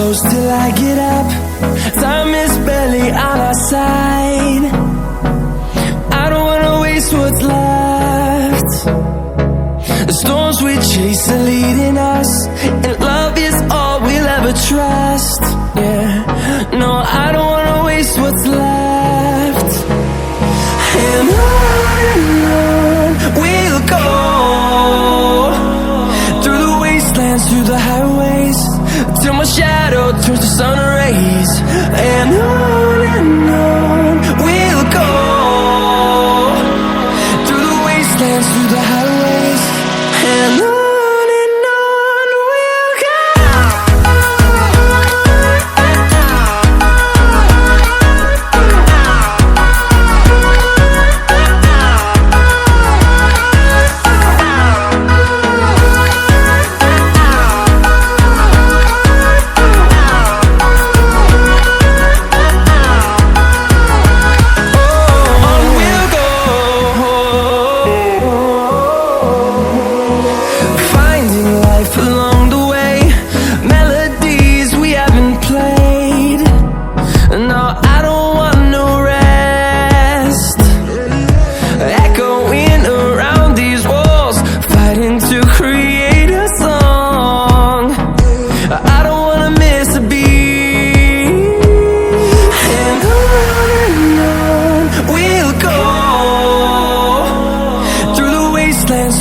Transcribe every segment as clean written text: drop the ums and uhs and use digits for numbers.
close till I get up. Time is barely on our side. I don't wanna waste what's left. The storms we chase are leading us, and love is all we'll ever trust. Yeah, no, I don't wanna waste what's left. And on we'll go, through the wastelands, through the highways, till my shadow turns to sun rays. And on we'll go, through the wastelands, through the highways, and on we'll go.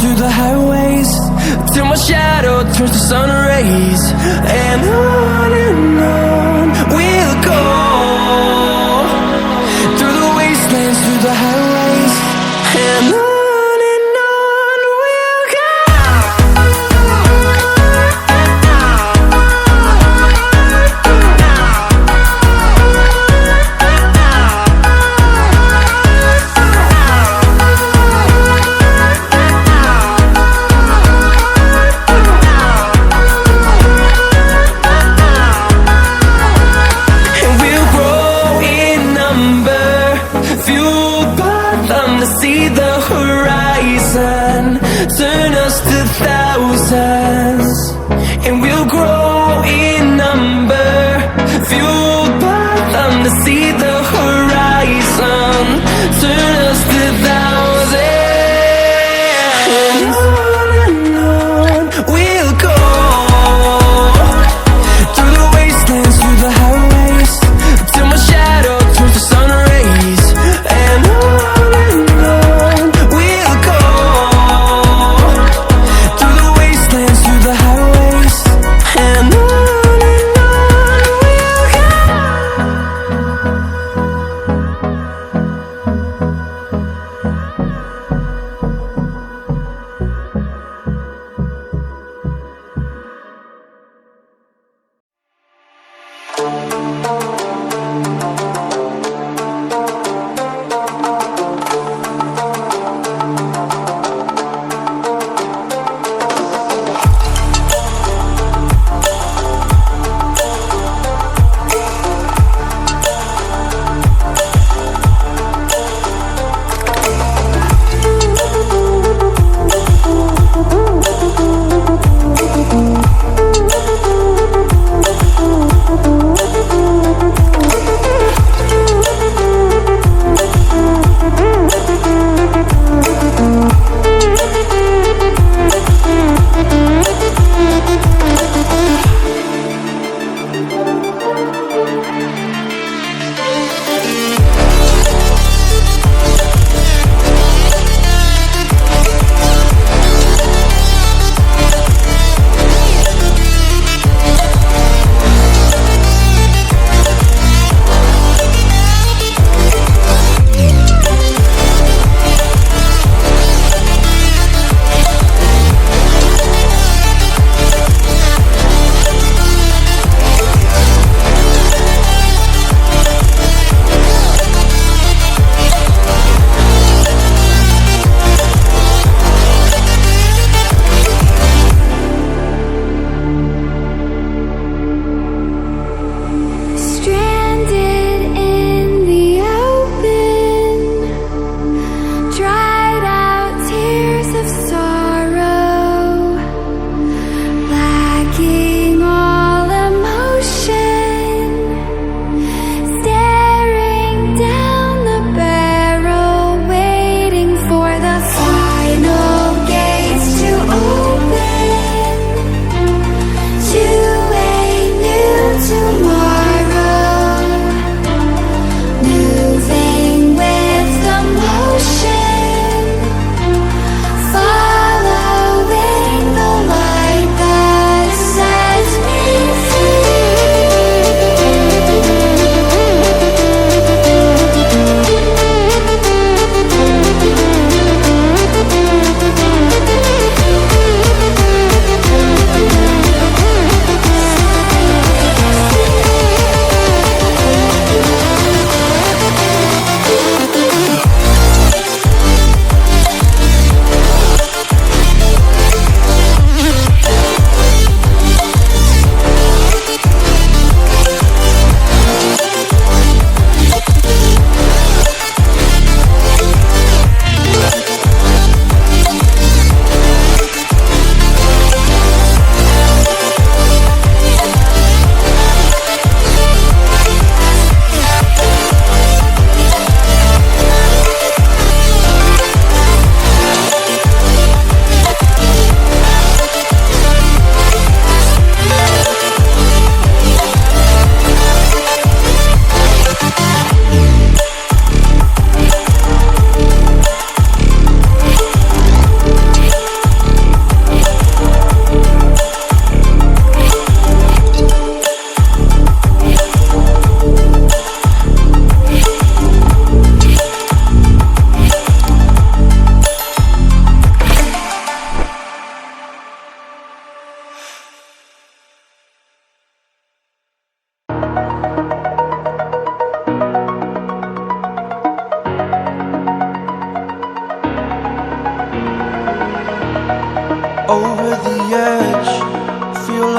Through the highways, till my shadow turns to sun rays. And on we'll go, through the wastelands, through the highways, and on we'll go.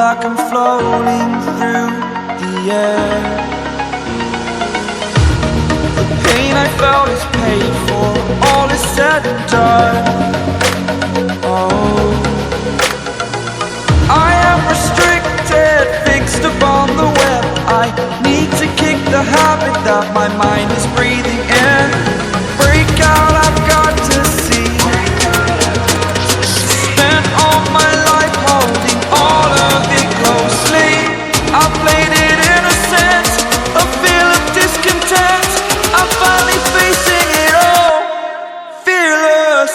like I'm floating through the air. The pain I felt is paid for, all is said and done. Oh, I am restricted, fixed upon the web. I need to kick the habit that my mind is breathing in. Break out, I've got to see. Spent all my life holding all of it closely. I played it innocent, a feel of discontent. I'm finally facing it all, fearless.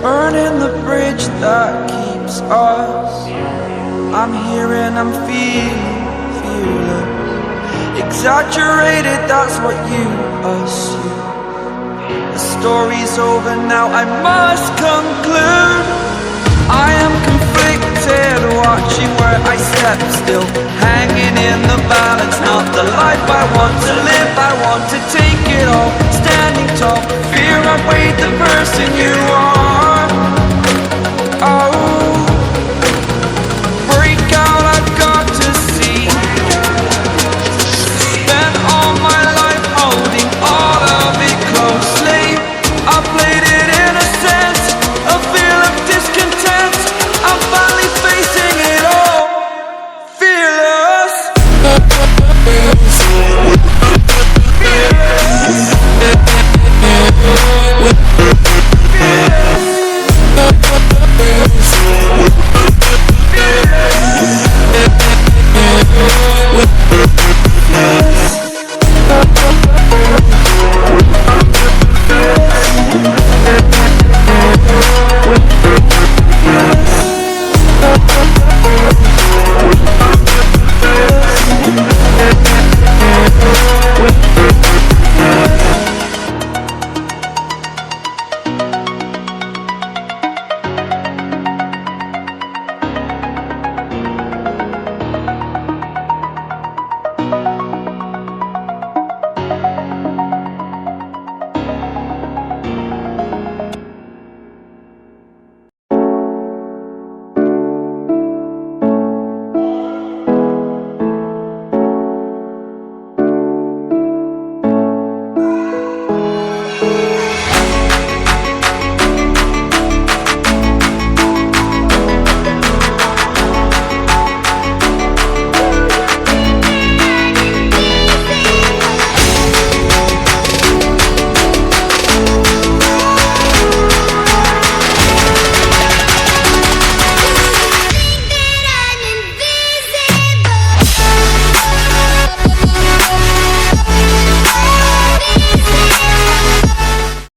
Burning the bridge that keeps us. I'm here and I'm feeling fearless. Exaggerated, that's what you assume. The story's over now, I must conclude. I am conflicted, watching where I step still, hanging in the balance. Not the life I want to live, I want to take it all. Standing tall, fear I weighed the person you